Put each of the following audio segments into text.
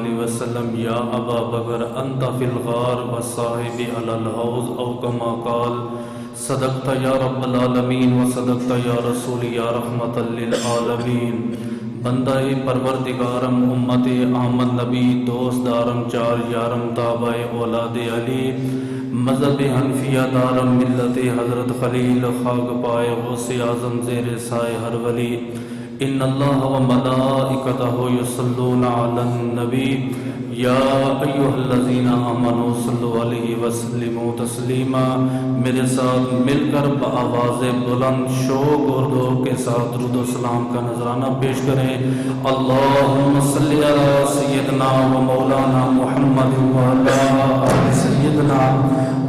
وآلہ وسلم یا ابا بکر انت فی الغار والصاحب علی الحوض او کما قال صدقت یا رب العالمین و صدقت یا رسول یا رحمت للعالمین۔ بندہ پروردگارم امت احمد نبی دوست دارم چار یارم تابع اولاد علی مذہب حنفیہ دارم ملت حضرت خلیل خاک پائے غوث اعظم زیر سائے ہر ولی۔ ان اللہ و ملائکتہ یصلون علی النبی یا ایھا الذین آمنوا صلوا علیہ وسلموا تسلیما۔ میرے ساتھ مل کر بآواز بلند شوق اور ذوق کے ساتھ درود و سلام کا نذرانہ پیش کریں۔ اللہم صلی علی سیدنا و مولانا محمد و علی آل سیدنا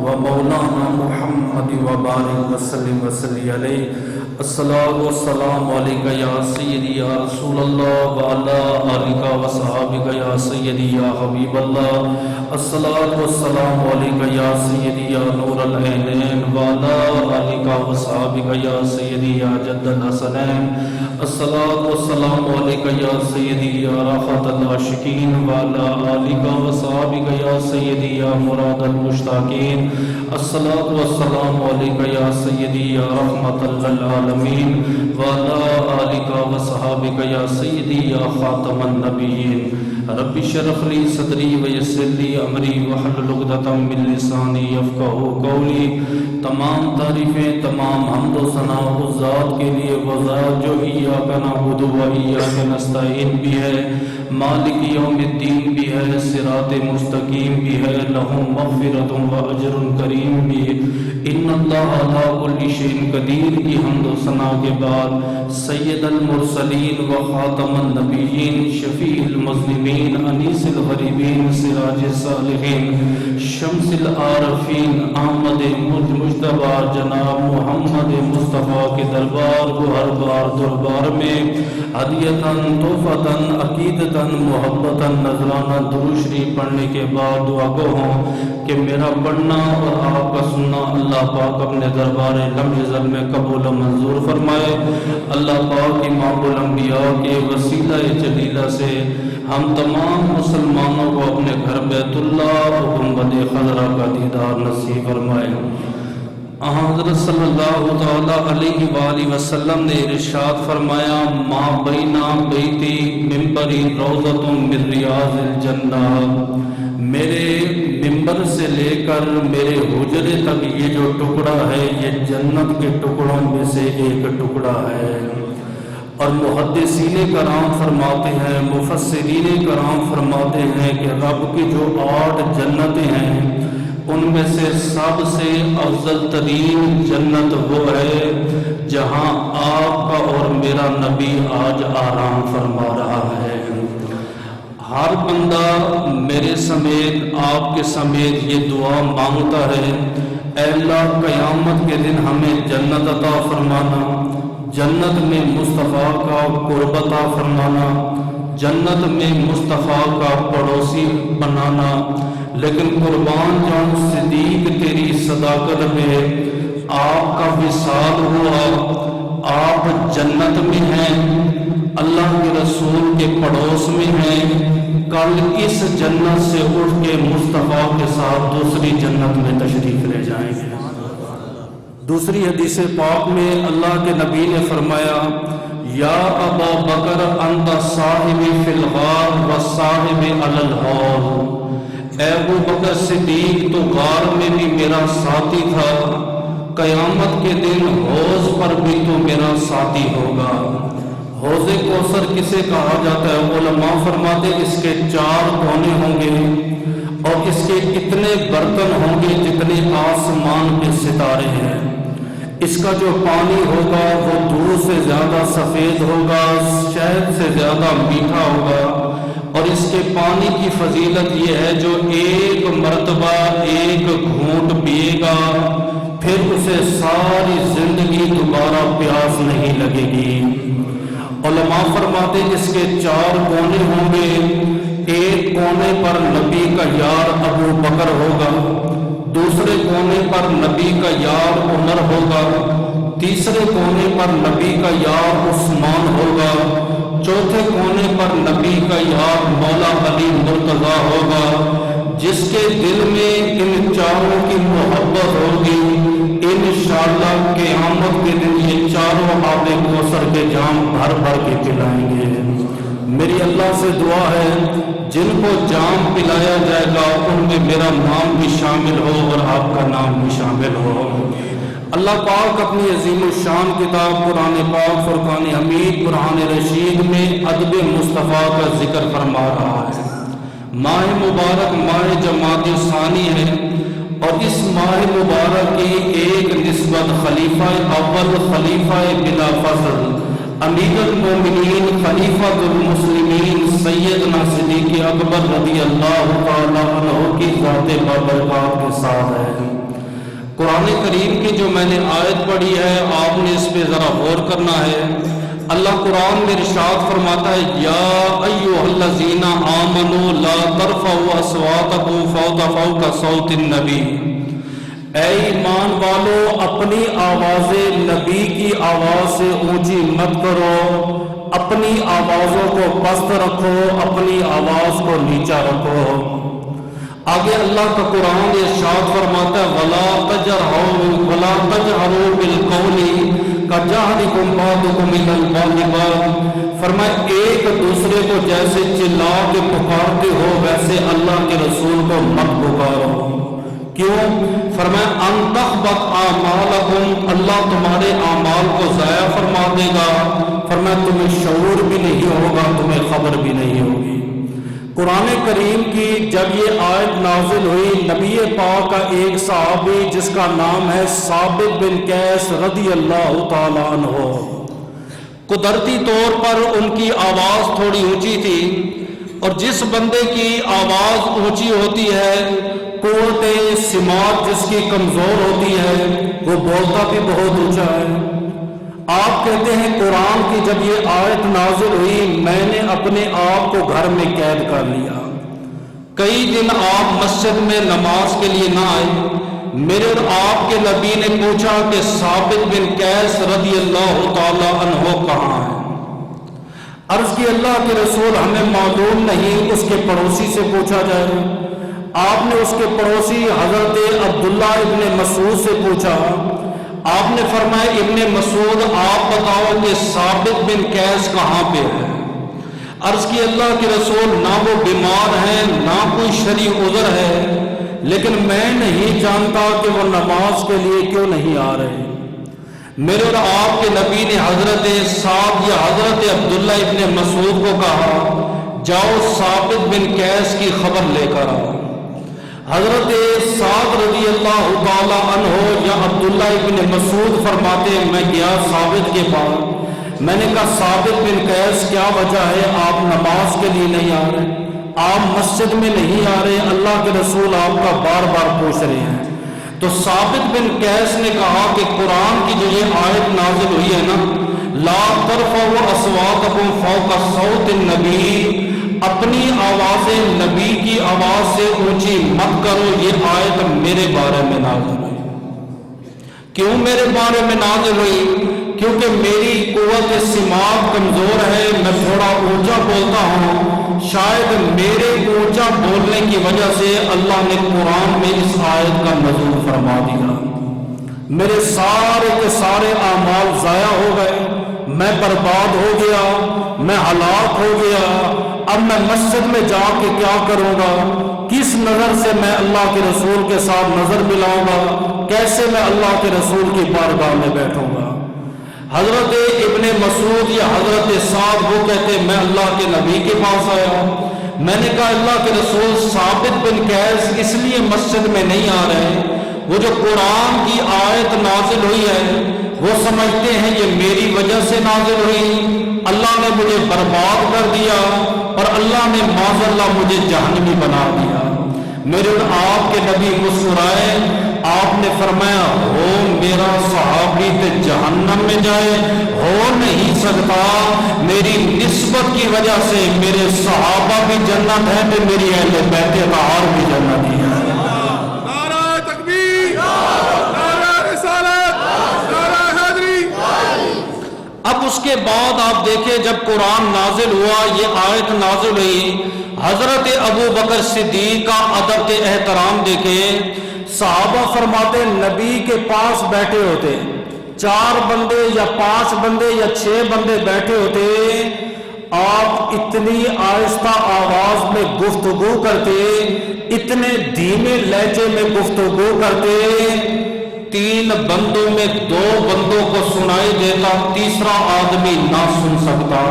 و مولانا محمد و بارک وسلم وصلی علیہ۔ الصلاۃ والسلام علیک یا سیدی یا رسول اللہ وعلی آلک و صحابک یا سیدی یا حبیب اللہ۔ الصلاۃ والسلام علیک یا سیدی یا نور العینین وعلی آلک و صحابک یا سیدی یا جد الحسنین۔ الصلاۃ والسلام علیک یا سیدی یا راحت العاشقین وعلی آلک و صحابک یا سیدی یا مراد المشتاقین۔ الصلاۃ والسلام علیک یا سیدی یا رحمت للعالمین وعلی آلک و صحابک یا سیدی یا خاتم النبیین۔ رب اشرح لی صدری ویسر لی امری واحلل عقدۃ من لسانی یفقہوا قولی۔ تمام تعریفیں تمام حمد و ثنا اس ذات کے لیے، وہ ذات جو ایاک نعبد و ایاک نستعین بھی ہے، مالک یوم الدین بھی ہے، صراط مستقیم بھی ہے، لہم مغفرۃ و اجر کریم بھی۔ ان اللہ علی کل شیء قدیر کی حمد و ثنا کے بعد سید المرسلین و خاتم النبیین، شفیع المذنبین، انیس الغریبین، سراج الصالحین، شمس العارفین، احمد مجتبی جناب محمد مصطفیٰ کے دربار کو ہر بار دربار میں ہدیتاً تحفتاً عقیدتاً محبتاً نذرانہ درود شریف پڑھنے کے بعد دعا گو ہوں کہ میرا پڑھنا اور آپ کا سننا اللہ پاک اپنے دربار لم یزل میں قبول و منظور فرمائے۔ اللہ پاک امام الانبیاء کے وسیلہ جلیلہ سے ہم تمام مسلمانوں کو اپنے گھر بیت اللہ و گنبد خضرا کا دیدار نصیب فرمائے۔ حضرت صلی اللہ تعالی علیہ وآلہ وسلم نے ارشاد فرمایا، ما بین بیتی منبری روضۃ من ریاض الجنہ۔ میرے ممبر سے لے کر میرے حجرے تک یہ جو ٹکڑا ہے یہ جنت کے ٹکڑوں میں سے ایک ٹکڑا ہے۔ اور محدثین کرام فرماتے ہیں، مفسرین کرام فرماتے ہیں کہ رب کی جو 8 جنتیں ہیں ان میں سے سب سے افضل ترین جنت وہ ہے جہاں آپ کا اور میرا نبی آج آرام فرما رہا ہے۔ ہر بندہ میرے سمیت آپ کے سمیت یہ دعا مانگتا ہے، اے اللہ قیامت کے دن ہمیں جنت عطا فرمانا، جنت میں مصطفیٰ کا قرب عطا فرمانا، جنت میں مصطفیٰ کا پڑوسی بنانا۔ لیکن قربان جاؤں صدیق تیری صداقت میں آپ کا وصال ہوا، آپ جنت میں ہیں، اللہ کے رسول کے پڑوس میں ہیں، کل اس جنت سے اٹھ کے مصطفیٰ کے ساتھ دوسری جنت میں تشریف لے جائیں گے۔ دوسری حدیث پاک میں اللہ کے نبی نے فرمایا، یا ابا بکر انت صاحب فی الغار والصاحب علی الحوض۔ اے ابو بکر صدیق تو غار میں بھی میرا ساتھی تھا، قیامت کے دن حوض پر بھی تو میرا ساتھی ہوگا۔ حوض کوثر کسے کہا جاتا ہے؟ علماء فرماتے اس کے 4 کونے ہوں گے اور اس کے اتنے برتن ہوں گے جتنے آسمان کے ستارے ہیں۔ اس کا جو پانی ہوگا وہ دودھ سے زیادہ سفید ہوگا، شہد سے زیادہ میٹھا ہوگا، اور اس کے پانی کی فضیلت یہ ہے جو ایک مرتبہ ایک گھونٹ پیے گا پھر اسے ساری زندگی دوبارہ پیاس نہیں لگے گی۔ علماء فرماتے اس کے 4 کونے ہوں گے، ایک کونے پر نبی کا یار ابو بکر ہوگا، دوسرے کونے پر نبی کا یار عمر ہوگا، تیسرے کونے پر نبی کا یار عثمان ہوگا، چوتھے کونے پر نبی کا یار مولا علی مرتضی رضا ہوگا. جس کے دل میں ان چاروں کی محبت ہوگی انشاءاللہ قیامت کے دن یہ چاروں آب کوثر کے جام بھر بھر کے پلائیں گے. میری اللہ سے دعا ہے جن کو جام پلایا جائے گا ان میں میرا نام بھی شامل ہو اور آپ کا نام بھی شامل ہو. اللہ پاک اپنی عظیم الشان کتاب قرآن پاک فرقان حمید قرآن رشید میں ادب مصطفیٰ کا ذکر فرما رہا ہے. ماہ مبارک ماہ جمادی ثانی ہے اور اس ماہ مبارک کی ایک نسبت خلیفہ اول خلیفہ بلا فضل امیر المومنین خلیفۃ المسلمین سیدنا صدیق اکبر رضی اللہ تعالیٰ عنہ کی ذات بابرکات کے ساتھ ہے. قرآن کریم کی جو میں نے آیت پڑھی ہے آپ نے اس پہ ذرا غور کرنا ہے. اللہ قرآن میں ارشاد فرماتا ہے یا ایھا الذین آمنوا لا ترفعوا اصواتکم فوق صوت النبی. اے ایمان والو اپنی آوازیں نبی کی آواز سے اونچی مت کرو، اپنی آوازوں کو پست رکھو، اپنی آواز کو نیچا رکھو. آگے اللہ کا قرآن ارشاد فرماتا ہے وَلَا تَجْهَرُوا بِالْقَوْلِ كَجَهْرِكُمْ بَعْضُكُمْ إِلَى الْبَعْضِ. فرمایا ایک دوسرے کو جیسے چلا کے پکارتے ہو ویسے اللہ کے رسول کو مت پکارو. کیوں؟ فرمایا ان تحبط اعمالکم، اللہ تمہارے اعمال کو ضائع فرما دے گا. فرمایا تمہیں شعور بھی نہیں ہوگا، تمہیں خبر بھی نہیں ہوگی. قرآن کریم کی جب یہ آیت نازل ہوئی نبی پاک کا ایک صحابی جس کا نام ہے ثابت بن قیس رضی اللہ تعالیٰ عنہ، قدرتی طور پر ان کی آواز تھوڑی اونچی تھی اور جس بندے کی آواز اونچی ہوتی ہے قوت سماعت جس کی کمزور ہوتی ہے وہ بولتا بھی بہت اونچا ہے. آپ کہتے ہیں قرآن کی جب یہ آیت نازل ہوئی میں نے اپنے آپ کو گھر میں قید کر لیا. کئی دن آپ مسجد میں نماز کے لیے نہ آئے. میرے اور آپ کے نبی نے پوچھا کہ ثابت بن قیس رضی اللہ تعالی عنہ کہاں ہے؟ عرض کی اللہ کے رسول ہمیں معلوم نہیں، اس کے پڑوسی سے پوچھا جائے. آپ نے اس کے پڑوسی حضرت عبداللہ ابن مسعود سے پوچھا. آپ نے فرمایا ابن مسعود آپ بتاؤ کہ ثابت بن قیس کہاں پہ ہے؟ عرض کی اللہ کے رسول نہ وہ بیمار ہیں نہ کوئی شرعی عذر ہے، لیکن میں نہیں جانتا کہ وہ نماز کے لیے کیوں نہیں آ رہے. میرے اور آپ کے نبی نے حضرت سعد یا حضرت عبداللہ ابن مسعود کو کہا جاؤ ثابت بن قیس کی خبر لے کر آؤ. حضرت سعد رضی اللہ تعالی عنہ یا عبداللہ ابن مسعود فرماتے میں گیا ثابت کے پاس. میں نے کہا ثابت بن قیس کیا وجہ ہے آپ نماز کے لیے نہیں آ رہے، آپ مسجد میں نہیں آ رہے، اللہ کے رسول آپ کا بار بار پوچھ رہے ہیں. تو ثابت بن قیس نے کہا کہ قرآن کی جو یہ آیت نازل ہوئی ہے نا لا ترفعوا اصواتکم فوق صوت النبی، اپنی آوازیں نبی کی آواز سے اونچی مت کرو، یہ آیت میرے بارے میں نازل ہوئی. کیوں میرے بارے میں نازل ہوئی؟ کیونکہ میری قوت سماعت کمزور ہے، میں تھوڑا اونچا بولتا ہوں. شاید میرے اونچا بولنے کی وجہ سے اللہ نے قرآن میں اس آیت کا نزول فرما دیا. میرے سارے کے سارے اعمال ضائع ہو گئے، میں برباد ہو گیا، میں ہلاک ہو گیا. اب میں مسجد میں جا کے کیا کروں گا؟ کس نظر سے میں اللہ کے رسول کے ساتھ نظر ملاؤں گا؟ کیسے میں اللہ کے رسول کی بارگاہ میں بیٹھوں گا؟ حضرت ابن مسعود یا حضرت سعد وہ کہتے میں اللہ کے نبی کے پاس آیا. میں نے کہا اللہ کے رسول ثابت بن قیس اس لیے مسجد میں نہیں آ رہے، وہ جو قرآن کی آیت نازل ہوئی ہے وہ سمجھتے ہیں یہ میری وجہ سے نازل ہوئی، اللہ نے مجھے برباد کر دیا اور اللہ نے معاذ اللہ مجھے جہنمی بنا دیا. میرے اور آپ کے نبی مسکرائے، آپ نے فرمایا ہو میرا صحابی تے جہنم میں جائے ہو نہیں سکتا، میری نسبت کی وجہ سے میرے صحابہ بھی جنت ہے تے میری اہل بیت اطہار بھی جنت ہی ہے. نعرہ تکبیر، نعرہ رسالت، نعرہ حیدری. اب اس کے بعد آپ دیکھیں جب قرآن نازل ہوا، یہ آیت نازل ہوئی، حضرت ابو بکر صدیق کا ادب احترام دیکھیں. صحابہ فرماتے نبی کے پاس بیٹھے ہوتے 4 بندے یا 5 بندے یا 6 بندے بیٹھے ہوتے, آپ اتنی آہستہ آواز میں گفتگو کرتے, اتنے دھیمے لہجے میں گفتگو کرتے, 3 بندوں میں 2 بندوں کو سنائی دیتا, تیسرا آدمی نہ سن سکتا.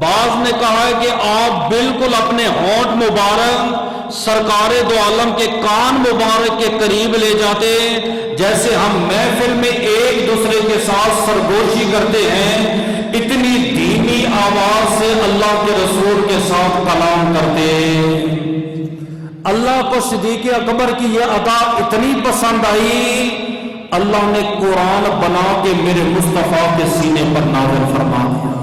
بعض نے کہا ہے کہ آپ بالکل اپنے ہونٹ مبارک سرکار دو عالم کے کان مبارک کے قریب لے جاتے, جیسے ہم محفل میں ایک دوسرے کے ساتھ سرگوشی کرتے ہیں, اتنی دھیمی آواز سے اللہ کے رسول کے ساتھ کلام کرتے. اللہ کو صدیق اکبر کی یہ ادا اتنی پسند آئی, اللہ نے قرآن بنا کے میرے مصطفیٰ کے سینے پر نازل فرما دیا.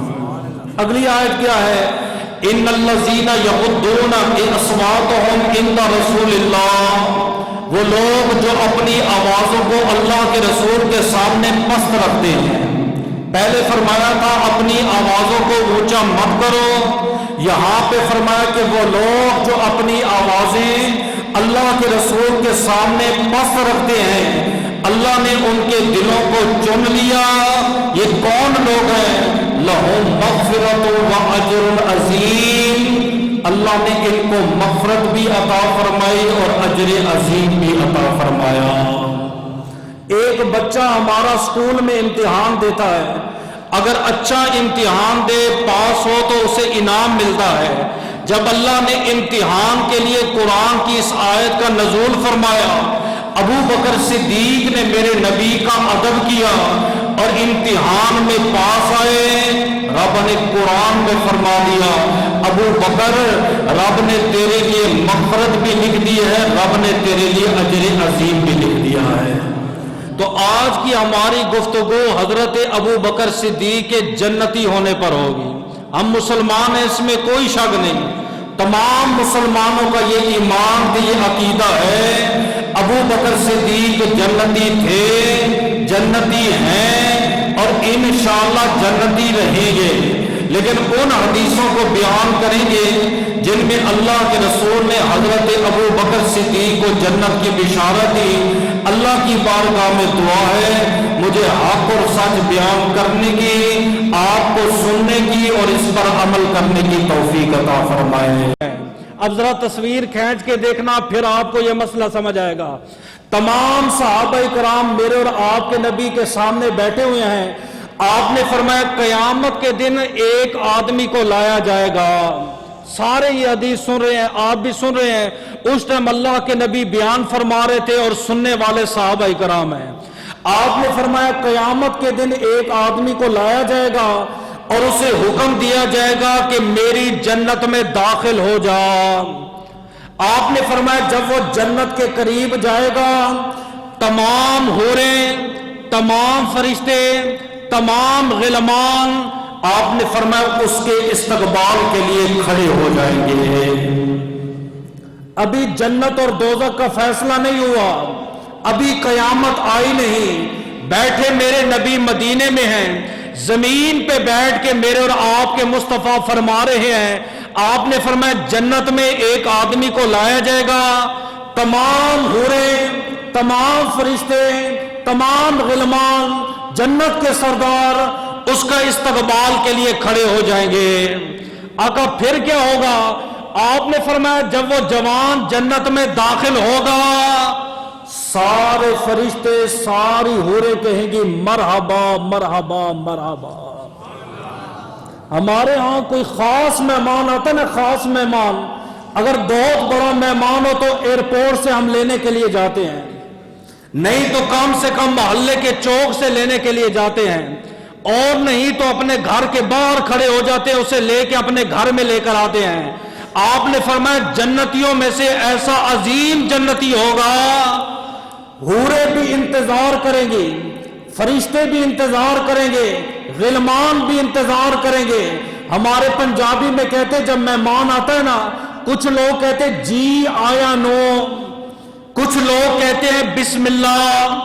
اگلی آیت کیا ہے؟ ان الذین یغضون اصواتهم عند رسول اللہ, وہ لوگ جو اپنی آوازوں کو اللہ کے رسول کے سامنے پست رکھتے ہیں. پہلے فرمایا تھا اپنی آوازوں کو اونچا مت کرو, یہاں پہ فرمایا کہ وہ لوگ جو اپنی آوازیں اللہ کے رسول کے سامنے پست رکھتے ہیں, اللہ نے ان کے دلوں کو چن لیا. یہ کون لوگ ہیں؟ لہم مغفرت و اجر عظیم, اللہ نے ان کو مغفرت بھی عطا فرمائی اور اجر عظیم بھی عطا فرمایا. ایک بچہ ہمارا اسکول میں امتحان دیتا ہے, اگر اچھا امتحان دے پاس ہو تو اسے انعام ملتا ہے. جب اللہ نے امتحان کے لیے قرآن کی اس آیت کا نزول فرمایا, ابو بکر صدیق نے میرے نبی کا ادب کیا اور امتحان میں پاس آئے. رب نے قرآن میں فرما دیا ابو بکر رب نے تیرے لیے مغفرت بھی لکھ دی ہے, رب نے تیرے لیے اجر عظیم بھی لکھ دیا ہے. تو آج کی ہماری گفتگو حضرت ابو بکر صدیق کے جنتی ہونے پر ہوگی. ہم مسلمان ہیں, اس میں کوئی شک نہیں. تمام مسلمانوں کا یہ ایمان کہ یہ عقیدہ ہے ابو بکر صدیق جنتی تھے, جنتی ہیں اور انشاءاللہ جنتی رہیں گے. لیکن ان حدیثوں کو بیان کریں گے جن میں اللہ کے رسول نے حضرت ابو بکر صدیق کو جنت کی بشارت دی. اللہ کی بارگاہ میں دعا ہے مجھے حق اور سچ بیان کرنے کی, آپ کو سننے کی اور اس پر عمل کرنے کی توفیق عطا فرمائے. اب ذرا تصویر کھینچ کے دیکھنا, پھر آپ کو یہ مسئلہ سمجھ آئے گا. تمام صحابہ کرام میرے اور آپ کے نبی کے سامنے بیٹھے ہوئے ہیں. آپ نے فرمایا قیامت کے دن ایک آدمی کو لایا جائے گا. سارے یہ حدیث سن رہے ہیں, آپ بھی سن رہے ہیں. اس ٹائم اللہ کے نبی بیان فرما رہے تھے اور سننے والے صحابہ کرام ہیں. آپ نے فرمایا قیامت کے دن ایک آدمی کو لایا جائے گا اور اسے حکم دیا جائے گا کہ میری جنت میں داخل ہو جا. آپ نے فرمایا جب وہ جنت کے قریب جائے گا, تمام حوریں, تمام فرشتے, تمام غلمان, آپ نے فرمایا اس کے استقبال کے لیے کھڑے ہو جائیں گے. ابھی جنت اور دوزخ کا فیصلہ نہیں ہوا, ابھی قیامت آئی نہیں. بیٹھے میرے نبی مدینے میں ہیں, زمین پہ بیٹھ کے میرے اور آپ کے مصطفیٰ فرما رہے ہیں. آپ نے فرمایا جنت میں ایک آدمی کو لایا جائے گا, تمام حوریں, تمام فرشتے, تمام غلمان, جنت کے سردار اس کا استقبال کے لیے کھڑے ہو جائیں گے. آقا پھر کیا ہوگا؟ آپ نے فرمایا جب وہ جوان جنت میں داخل ہوگا, سارے فرشتے, ساری حوریں کہیں گی مرحبا مرحبا مرحبا. ہمارے ہاں کوئی خاص مہمان آتا ہے نا, خاص مہمان, اگر بہت بڑا مہمان ہو تو ایئرپورٹ سے ہم لینے کے لیے جاتے ہیں, نہیں تو کم سے کم محلے کے چوک سے لینے کے لیے جاتے ہیں, اور نہیں تو اپنے گھر کے باہر کھڑے ہو جاتے ہیں, اسے لے کے اپنے گھر میں لے کر آتے ہیں. آپ نے فرمایا جنتیوں میں سے ایسا عظیم جنتی ہوگا, حوریں بھی انتظار کریں گی, فرشتے بھی انتظار کریں گے, غلمان بھی انتظار کریں گے. ہمارے پنجابی میں کہتے جب مہمان آتا ہے نا, کچھ لوگ کہتے جی آیا نو, کچھ لوگ کہتے ہیں بسم اللہ,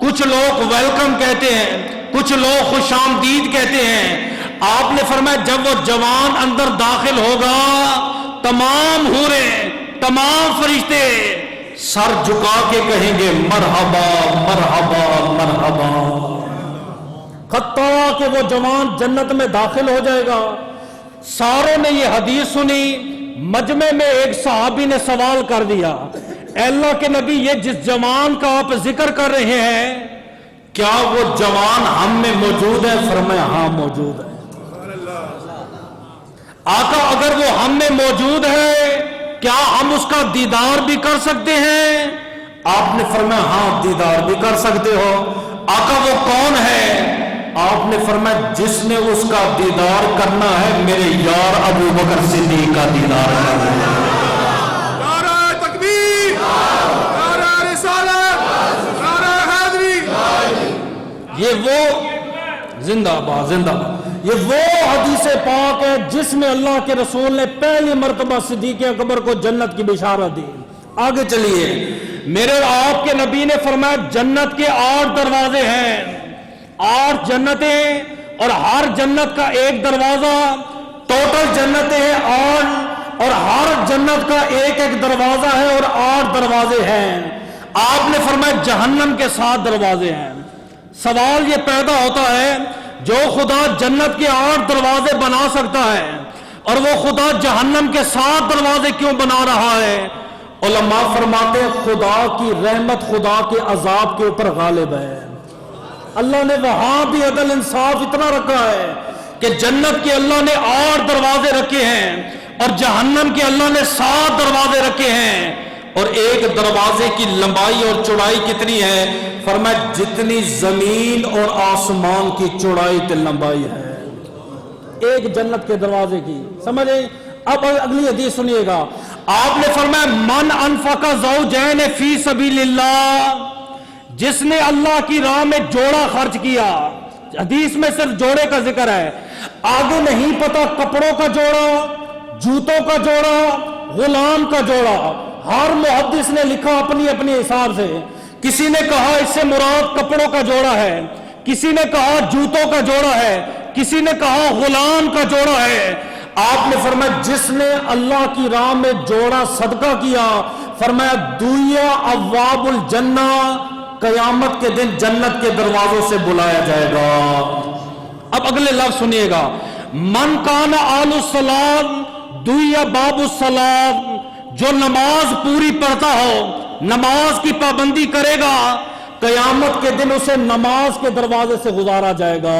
کچھ لوگ ویلکم کہتے ہیں, کچھ لوگ خوش آمدید کہتے ہیں. آپ نے فرمایا جب وہ جوان اندر داخل ہوگا تمام حوریں تمام فرشتے سر جھکا کے کہیں گے مرحبا مرحبا مرحبا، حتیٰ کہ وہ جوان جنت میں داخل ہو جائے گا۔ ساروں نے یہ حدیث سنی، مجمع میں ایک صحابی نے سوال کر دیا، اے اللہ کے نبی یہ جس جوان کا آپ ذکر کر رہے ہیں کیا وہ جوان ہم میں موجود ہے؟ فرمایا ہاں موجود ہے۔ آقا اگر وہ ہم میں موجود ہے کیا ہم اس کا دیدار بھی کر سکتے ہیں؟ آپ نے فرمایا ہاں دیدار بھی کر سکتے ہو۔ آقا وہ کون ہے؟ آپ نے فرمایا جس نے اس کا دیدار کرنا ہے میرے یار ابو بکر صدیق کا دیدار کرنا ہے۔ نعرہ تکبیر، نعرہ رسالت، نعرہ حیدری۔ یہ وہ زندہ باد زندہ باد، یہ وہ حدیث پاک ہے جس میں اللہ کے رسول نے پہلی مرتبہ صدیق اکبر کو جنت کی بشارت دی۔ آگے چلیے، میرے آپ کے نبی نے فرمایا جنت کے 8 دروازے ہیں، 8 جنتیں، اور ہر جنت کا ایک دروازہ، ٹوٹل جنتیں ہیں 8، اور ہر جنت کا ایک ایک دروازہ ہے اور 8 دروازے ہیں۔ آپ نے فرمایا جہنم کے 7 دروازے ہیں۔ سوال یہ پیدا ہوتا ہے جو خدا جنت کے 8 دروازے بنا سکتا ہے اور وہ خدا جہنم کے 7 دروازے کیوں بنا رہا ہے؟ علماء فرماتے ہیں خدا کی رحمت خدا کے عذاب کے اوپر غالب ہے۔ اللہ نے وہاں بھی عدل انصاف اتنا رکھا ہے کہ جنت کے اللہ نے 8 دروازے رکھے ہیں اور جہنم کے اللہ نے 7 دروازے رکھے ہیں، اور ایک دروازے کی لمبائی اور چوڑائی کتنی ہے؟ فرمایا جتنی زمین اور آسمان کی چوڑائی تے لمبائی ہے ایک جنت کے دروازے کی، سمجھیں؟ اب اگلی حدیث سنیے گا، آپ نے فرمایا من انفق زوجین فی سبیل اللہ، جس نے اللہ کی راہ میں جوڑا خرچ کیا۔ حدیث میں صرف جوڑے کا ذکر ہے، آگے نہیں پتا کپڑوں کا جوڑا، جوتوں کا جوڑا، غلام کا جوڑا، ہر محدث نے لکھا اپنی اپنی حساب سے۔ کسی نے کہا اس سے مراد کپڑوں کا جوڑا ہے، کسی نے کہا جوتوں کا جوڑا ہے، کسی نے کہا غلام کا جوڑا ہے۔ آپ نے فرمایا جس نے اللہ کی راہ میں جوڑا صدقہ کیا، فرمایا دویا ابواب الجنہ، قیامت کے دن جنت کے دروازوں سے بلایا جائے گا۔ اب اگلے لفظ سنیے گا، من کان آل الصلاۃ دویا باب الصلاۃ، جو نماز پوری پڑھتا ہو، نماز کی پابندی کرے گا، قیامت کے دن اسے نماز کے دروازے سے گزارا جائے گا۔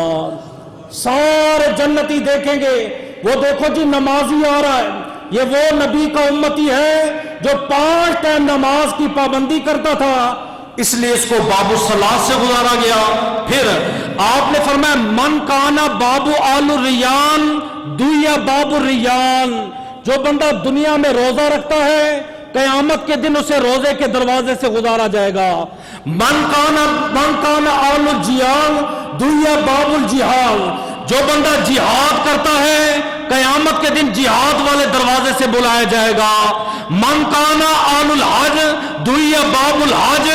سارے جنتی دیکھیں گے وہ دیکھو جی نمازی آ رہا ہے، یہ وہ نبی کا امتی ہے جو 5 ٹائم نماز کی پابندی کرتا تھا، اس لیے اس کو باب الصلاۃ سے گزارا گیا۔ پھر آپ نے فرمایا من کانا باب آل الریان دویا باب الریان، جو بندہ دنیا میں روزہ رکھتا ہے قیامت کے دن اسے روزے کے دروازے سے گزارا جائے گا۔ من کانا آل الجہاد دویا باب الجہاد، جو بندہ جہاد کرتا ہے قیامت کے دن جہاد والے دروازے سے بلایا جائے گا۔ من کانا آل الحج دویا باب الحج،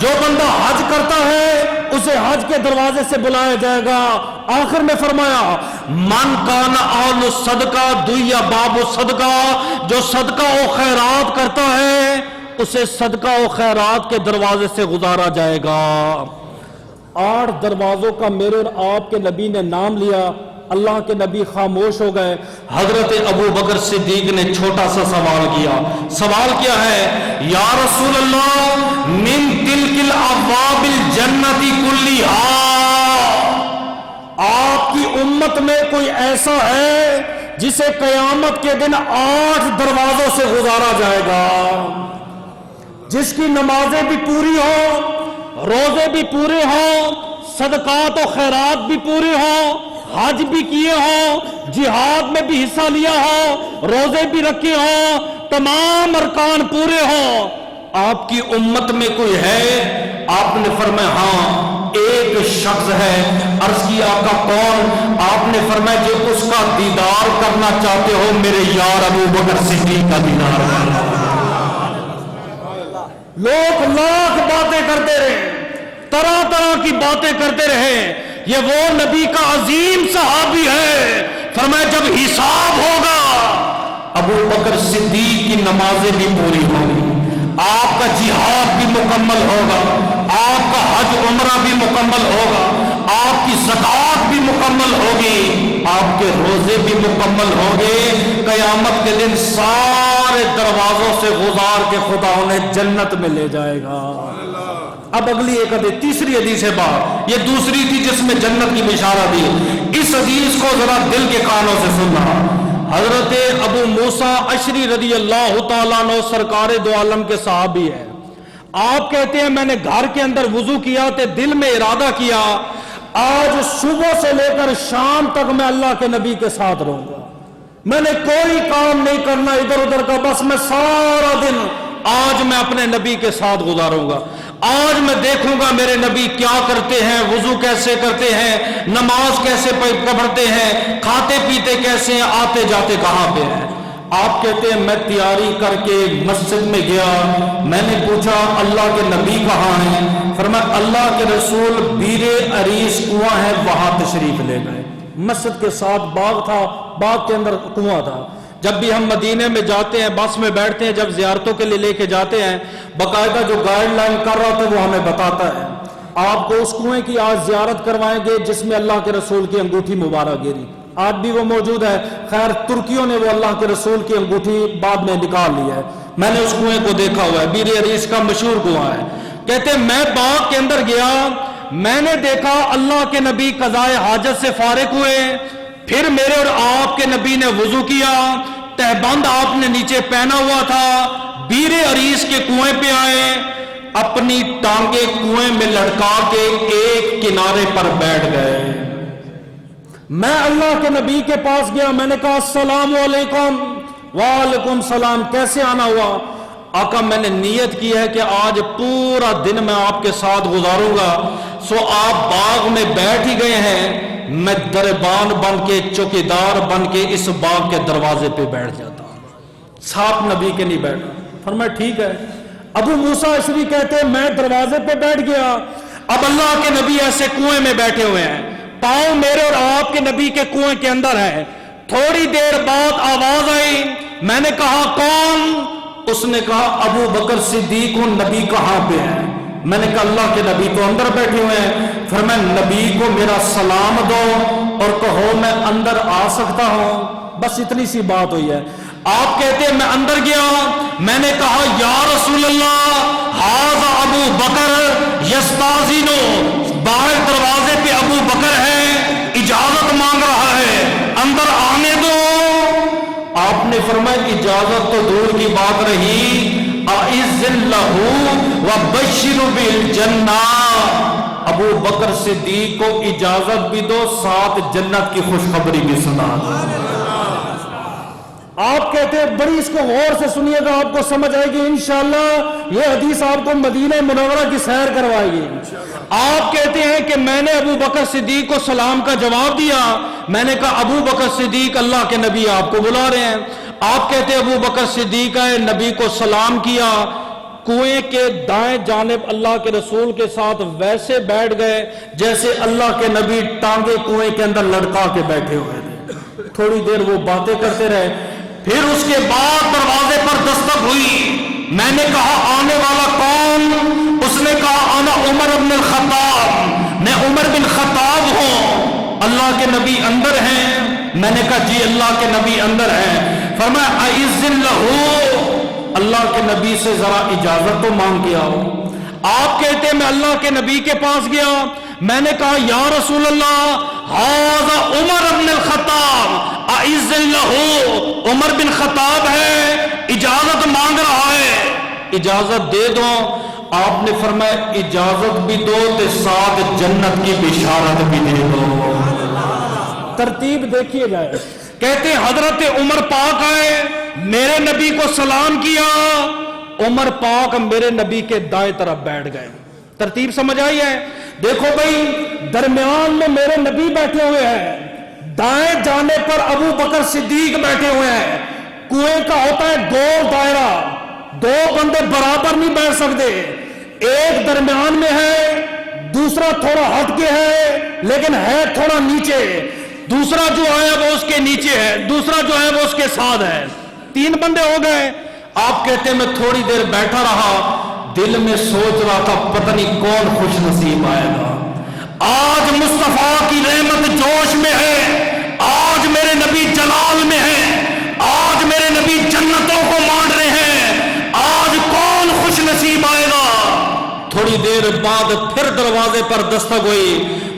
جو بندہ حج کرتا ہے اسے حج کے دروازے سے بلایا جائے گا۔ آخر میں فرمایا من کانا آل الصدقہ دویا باب الصدقہ، جو صدقہ و خیرات کرتا ہے اسے صدقہ و خیرات کے دروازے سے گزارا جائے گا۔ 8 دروازوں کا میرے اور آپ کے نبی نے نام لیا، اللہ کے نبی خاموش ہو گئے۔ حضرت ابو بکر صدیق نے چھوٹا سا سوال کیا۔ سوال کیا ہے؟ یا رسول اللہ من تلک الابواب الجنت کلیہا، آپ کی امت میں کوئی ایسا ہے جسے قیامت کے دن 8 دروازوں سے گزارا جائے گا، جس کی نمازیں بھی پوری ہوں، روزے بھی پورے ہوں، صدقات و خیرات بھی پورے ہوں، حج بھی کیے ہوں، جہاد میں بھی حصہ لیا ہو، روزے بھی رکھے ہوں، تمام ارکان پورے ہوں، آپ کی امت میں کوئی ہے؟ آپ نے فرمایا ہاں ایک شخص ہے۔ عرض کی آقا کون؟ آپ نے فرمایا جو اس کا دیدار کرنا چاہتے ہو میرے یار ابو بکر صدیق کا دیدار کرنا۔ لوگ لاکھ باتیں کرتے رہے، طرح طرح کی باتیں کرتے رہے، یہ وہ نبی کا عظیم صحابی ہے. فرمایا جب حساب ہوگا ابو بکر صدیق کی نمازیں بھی پوری ہوں گی, آپ کا جہاد بھی مکمل ہوگا, آپ کا حج عمرہ بھی مکمل ہوگا, آپ کی زکوٰۃ بھی مکمل ہوگی, آپ کے روزے بھی مکمل ہوں گے. قیامت کے دن سارے دروازوں سے گزار کے خدا انہیں جنت میں لے جائے گا. اب اگلی ایک حدیث, تیسری حدیث ہے بات, یہ دوسری تھی جس میں جنت کی بشارت دی. اس حدیث کو ذرا دل کے کانوں سے سننا. حضرت ابو موسیٰ اشعری رضی اللہ تعالیٰ عنہ سرکار دو عالم کے صحابی ہے. آپ کہتے ہیں میں نے گھر کے اندر وضو کیا تو دل میں ارادہ کیا آج صبح سے لے کر شام تک میں اللہ کے نبی کے ساتھ رہوں گا, میں نے کوئی کام نہیں کرنا ادھر ادھر کا, بس میں سارا دن آج میں اپنے نبی کے ساتھ گزاروں گا. آج میں دیکھوں گا میرے نبی کیا کرتے ہیں, وضو کیسے کرتے ہیں, نماز کیسے پڑھتے ہیں, کھاتے پیتے کیسے ہیں, آتے جاتے کہاں پہ ہیں. آپ کہتے ہیں میں تیاری کر کے مسجد میں گیا, میں نے پوچھا اللہ کے نبی کہاں ہیں. فرمایا اللہ کے رسول بیر عریس کنواں ہے وہاں تشریف لے گئے. مسجد کے ساتھ باغ تھا, باغ کے اندر کنواں تھا. جب بھی ہم مدینے میں جاتے ہیں بس میں بیٹھتے ہیں, جب زیارتوں کے لیے لے کے جاتے ہیں باقاعدہ جو گائیڈ لائن کر رہا تھا وہ ہمیں بتاتا ہے آپ کو اس کنویں کی آج زیارت کروائیں گے جس میں اللہ کے رسول کی انگوٹھی مبارک گری. آج بھی وہ موجود ہے. خیر ترکیوں نے وہ اللہ کے رسول کی انگوٹھی بعد میں نکال لی ہے. میں نے اس کنویں کو دیکھا ہوا ہے, بیر عریس کا مشہور کنواں ہے. کہتے ہیں میں باغ کے اندر گیا, میں نے دیکھا اللہ کے نبی قضائے حاجت سے فارغ ہوئے, پھر میرے اور آپ کے نبی نے وضو کیا, تہبند آپ نے نیچے پہنا ہوا تھا, بیر عریس کے کنویں پہ آئے, اپنی ٹانگیں کنویں میں لٹکا کے ایک کنارے پر بیٹھ گئے. میں اللہ کے نبی کے پاس گیا, میں نے کہا السلام علیکم. وعلیکم السلام, کیسے آنا ہوا؟ آقا میں نے نیت کی ہے کہ آج پورا دن میں آپ کے ساتھ گزاروں گا, سو آپ باغ میں بیٹھ ہی گئے ہیں, میں دربان بن کے چوکیدار بن کے اس باغ کے دروازے پہ بیٹھ جاتا ہوں, ساتھ نبی کے نہیں بیٹھا. فرمایا ٹھیک ہے. ابو موسیٰ اشعری کہتے ہیں میں دروازے پہ بیٹھ گیا, اب اللہ کے نبی ایسے کنویں میں بیٹھے ہوئے ہیں, پاؤں میرے اور آپ کے نبی کے کنویں کے اندر ہے. تھوڑی دیر بعد آواز آئی, میں نے کہا کون؟ اس نے کہا ابو بکر صدیق, نبی کہاں پہ ہیں؟ میں نے کہا اللہ کے نبی تو اندر بیٹھے ہوئے ہیں. پھر میں نبی کو میرا سلام دو اور کہو میں اندر آ سکتا ہوں, بس اتنی سی بات ہوئی ہے. آپ کہتے ہیں میں اندر گیا, میں نے کہا یا رسول اللہ ھذا ابو بکر یستاذنو, باہر دروازے پہ ابو بکر ہے, اجازت مانگ رہا ہے, اندر آنے دو. آپ نے فرمایا اجازت تو دور کی بات رہی, اعزن لہو وبشر بالجنہ, ابو بکر صدیق کو اجازت بھی دو, ساتھ جنت کی خوشخبری بھی سنا. آپ کہتے ہیں بڑی اس کو غور سے سنیے گا, آپ کو سمجھ آئے گی انشاءاللہ. یہ حدیث آپ کو مدینہ منورہ کی سیر کروائے گی. آپ کہتے ہیں کہ میں نے ابو بکر صدیق کو سلام کا جواب دیا, میں نے کہا ابو بکر صدیق اللہ کے نبی آپ کو بلا رہے ہیں. آپ کہتے ہیں ابو بکر صدیق آئے, نبی کو سلام کیا, کنویں کے دائیں جانب اللہ کے رسول کے ساتھ ویسے بیٹھ گئے جیسے اللہ کے نبی ٹانگے کنویں کے اندر لڑکا کے بیٹھے ہوئے تھے. تھوڑی دیر وہ باتیں کرتے رہے, پھر اس کے بعد دروازے پر دستک ہوئی. میں نے کہا آنے والا کون؟ اس نے کہا انا عمر بن الخطاب, میں عمر بن خطاب ہوں. اللہ کے نبی اندر ہیں؟ میں نے کہا جی اللہ کے نبی اندر ہیں. فرمایا اعزن لہو, اللہ کے نبی سے ذرا اجازت تو مانگ کے آؤ. آپ کہتے ہیں میں اللہ کے نبی کے پاس گیا, میں نے کہا یا رسول اللہ ھذا عمر بن الخطاب اعزن لہو, عمر بن خطاب ہے, اجازت مانگ رہا ہے, اجازت دے دو. آپ نے فرمایا اجازت بھی دو تے ساتھ جنت کی بشارت بھی دے دو. ترتیب دیکھیے جائے. کہتے حضرت عمر پاک آئے, میرے نبی کو سلام کیا, عمر پاک میرے نبی کے دائیں طرف بیٹھ گئے. ترتیب سمجھ آئی ہے؟ دیکھو بھائی درمیان میں میرے نبی بیٹھے ہوئے ہیں, دائیں جانے پر ابو بکر صدیق بیٹھے ہوئے ہیں. کنویں کا ہوتا ہے گول دائرہ, دو بندے برابر نہیں بیٹھ سکتے, ایک درمیان میں ہے, دوسرا تھوڑا ہٹ کے ہے لیکن ہے تھوڑا نیچے، دوسرا جو ہے وہ اس کے نیچے ہے، دوسرا جو ہے وہ اس کے ساتھ ہے، 3 بندے ہو گئے۔ آپ کہتے ہیں میں تھوڑی دیر بیٹھا رہا، دل میں سوچ رہا تھا پتہ نہیں کون خوش نصیب آئے گا۔ آج مصطفیٰ کی رحمت جوش میں ہے، آج میرے نبی جلال میں ہے، آج میرے نبی جنتوں کو مان رہے ہیں، آج کون خوش نصیب آئے گا۔ تھوڑی دیر بعد پھر دروازے پر دستک ہوئی،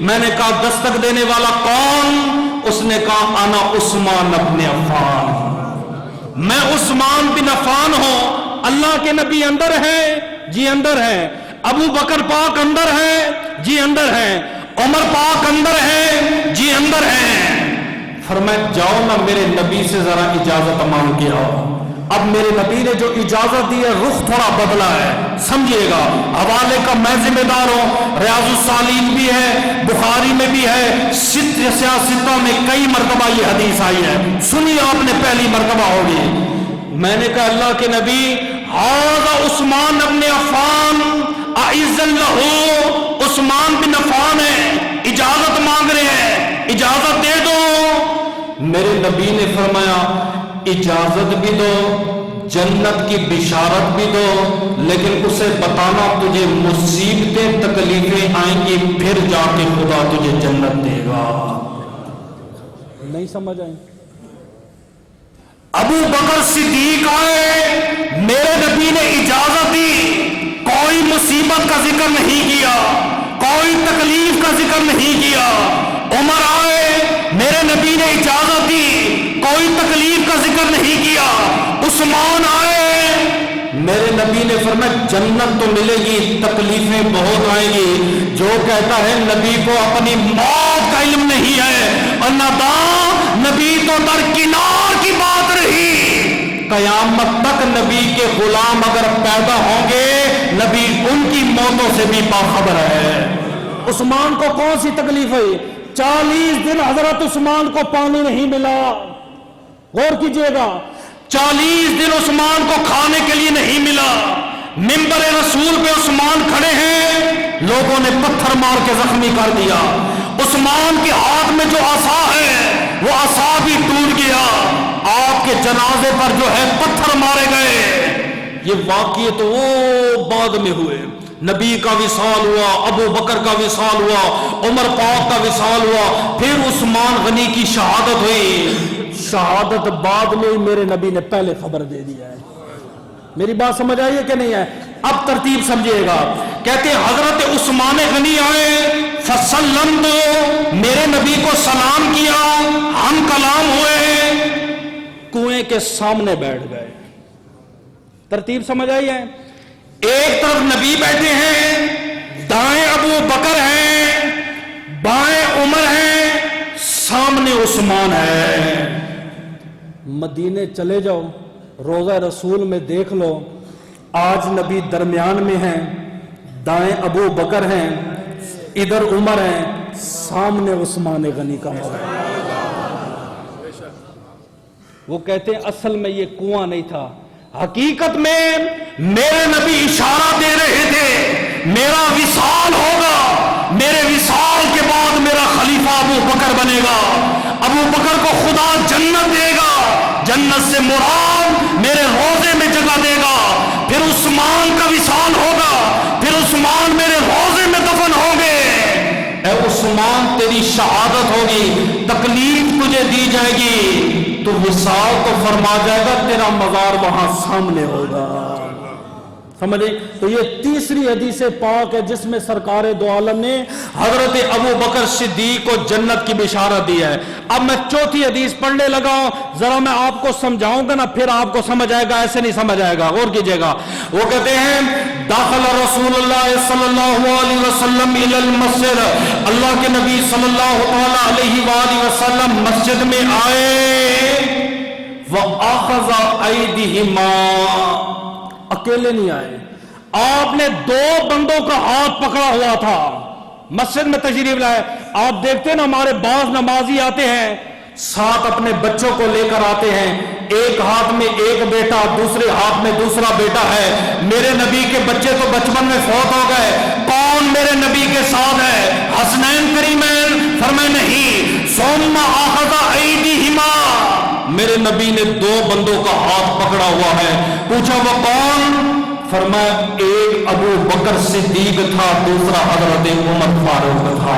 میں نے کہا دستک دینے والا کون؟ اس نے کہا انا عثمان بن عفان، میں عثمان بن عفان ہوں۔ اللہ کے نبی اندر ہے؟ جی اندر ہے۔ ابو بکر پاک اندر ہے؟ جی اندر ہے۔ عمر پاک اندر ہے؟ جی اندر ہے۔ فرمایا جاؤ نا میرے نبی سے ذرا اجازت مانگ کے آؤ۔ اب میرے نبی نے جو اجازت دی ہے رخ تھوڑا بدلا ہے، سمجھیے گا، حوالے کا میں ذمہ دار ہوں، ریاض الصالحین بھی ہے، بخاری میں بھی ہے، سیاستوں میں کئی مرتبہ یہ حدیث آئی ہے، سنی آپ نے پہلی مرتبہ ہوگی۔ میں نے کہا اللہ کے نبی ھذا عثمان بن عفان اعزن لہ، عثمان بن عفان ہے، اجازت مانگ رہے ہیں، اجازت دے دو۔ میرے نبی نے فرمایا اجازت بھی دو، جنت کی بشارت بھی دو، لیکن اسے بتانا تجھے مصیبتیں تکلیفیں آئیں گی، پھر جا کے خدا تجھے جنت دے گا۔ نہیں سمجھ آئیں؟ ابو بکر صدیق آئے، میرے نبی نے اجازت دی، کوئی مصیبت کا ذکر نہیں کیا، کوئی تکلیف کا ذکر نہیں کیا۔ عمر آئے، میرے نبی نے اجازت دی، کوئی تکلیف کا ذکر نہیں کیا۔ عثمان آئے، میرے نبی نے فرمایا جنت تو ملے گی، تکلیفیں بہت آئیں گی۔ جو کہتا ہے نبی کو اپنی موت کا علم نہیں ہے، اور نبی تو درکنار کی بات رہی، قیامت تک نبی کے غلام اگر پیدا ہوں گے نبی ان کی موتوں سے بھی باخبر ہے۔ عثمان کو کون سی تکلیف ہوئی؟ 40 دن حضرت عثمان کو پانی نہیں ملا، غور کیجئے گا، 40 دن عثمان کو کھانے کے لیے نہیں ملا۔ منبر رسول پہ عثمان کھڑے ہیں، لوگوں نے پتھر مار کے زخمی کر دیا، عثمان کے ہاتھ میں جو عصا ہے وہ عصا بھی ٹوٹ گیا، آپ کے جنازے پر جو ہے پتھر مارے گئے۔ یہ واقعے تو وہ بعد میں ہوئے، نبی کا وصال ہوا، ابو بکر کا وصال ہوا، عمر پاک کا وصال ہوا، پھر عثمان غنی کی شہادت ہوئی۔ شہادت بعد میں میرے نبی نے پہلے خبر دے دیا ہے۔ میری بات سمجھ آئی ہے کہ نہیں ہے؟ اب ترتیب سمجھیے گا۔ کہتے ہیں حضرت عثمان غنی آئے، فسلم تو میرے نبی کو سلام کیا، ہم کلام ہوئے، کنویں کے سامنے بیٹھ گئے۔ ترتیب سمجھ آئی ہے؟ ایک طرف نبی بیٹھے ہیں، دائیں ابو بکر ہیں، بائیں عمر ہیں، سامنے عثمان ہے۔ مدینے چلے جاؤ، روضہ رسول میں دیکھ لو، آج نبی درمیان میں ہیں، دائیں ابو بکر ہیں، ادھر عمر ہیں، سامنے عثمان غنی کا موقع۔ وہ کہتے ہیں اصل میں یہ کنواں نہیں تھا، حقیقت میں میرے نبی اشارہ دے رہے تھے میرا وصال ہوگا، میرے وصال کے بعد میرا خلیفہ ابو بکر بنے گا، ابو بکر کو خدا جنت دے گا، جنت سے مراد میرے روضے میں جگہ دے گا، پھر عثمان کا وصال ہوگا، پھر عثمان میرے روضے میں دفن ہوں گے۔ اے عثمان تیری شہادت ہوگی، تکلیف تجھے دی جائے گی، تو وصال تو فرما جائے گا، تیرا مزار وہاں سامنے ہوگا۔ سمجھے؟ تو یہ تیسری حدیث پاک ہے جس میں سرکار دو عالم نے حضرت ابو بکر صدیق کو جنت کی بشارت دی ہے۔ اب میں چوتھی حدیث پڑھنے لگا ہوں، ذرا میں آپ کو سمجھاؤں گا نا، پھر آپ کو سمجھ آئے گا، ایسے نہیں سمجھ آئے گا، غور کیجئے گا۔ وہ کہتے ہیں داخل رسول اللہ صلی اللہ علیہ وسلم الی المسجد، اللہ کے نبی صلی اللہ علیہ وآلہ وسلم مسجد میں آئے، وَأَخَذَ أَيْدِهِمَا، اکیلے نہیں آئے، آپ نے 2 بندوں کا ہاتھ پکڑا ہوا تھا، مسجد میں تشریف لائے۔ آپ دیکھتے ہیں نا ہمارے بعض نمازی آتے ہیں، ساتھ اپنے بچوں کو لے کر آتے ہیں، ایک ہاتھ میں ایک بیٹا، دوسرے ہاتھ میں دوسرا بیٹا ہے۔ میرے نبی کے بچے تو بچپن میں فوت ہو گئے، کون میرے نبی کے ساتھ ہے؟ حسنین کریمین؟ فرمائے نہیں. ثم اخذ ایدیہما، میرے نبی نے دو بندوں کا ہاتھ پکڑا ہوا ہے. پوچھا وہ کون؟ فرمایا ایک ابو بکر صدیق تھا، دوسرا حضرت عمر فاروق تھا.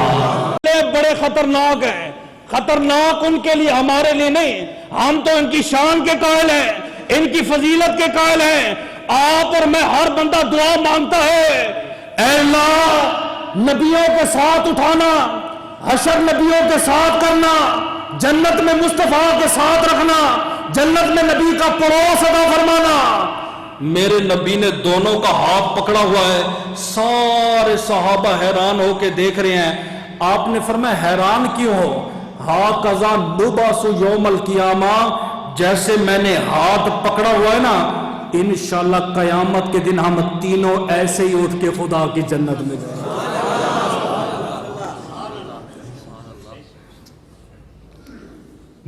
بڑے خطرناک ہیں. خطرناک ان کے لیے، ہمارے لیے نہیں. ہم تو ان کی شان کے قائل ہیں، ان کی فضیلت کے قائل ہیں. آپ اور میں، ہر بندہ دعا مانگتا ہے، اے اللہ نبیوں کے ساتھ اٹھانا، حشر نبیوں کے ساتھ کرنا، جنت میں مصطفیٰ کے ساتھ رکھنا، جنت میں نبی کا پڑوس عطا فرمانا. میرے نبی نے دونوں کا ہاتھ پکڑا ہوا ہے. سارے صحابہ حیران ہو کے دیکھ رہے ہیں. آپ نے فرمایا حیران کیوں ہو؟ ہاکذا نبعث یوم القیامہ، جیسے میں نے ہاتھ پکڑا ہوا ہے نا، انشاءاللہ قیامت کے دن ہم تینوں ایسے ہی اٹھ کے خدا کی جنت میں جائیں.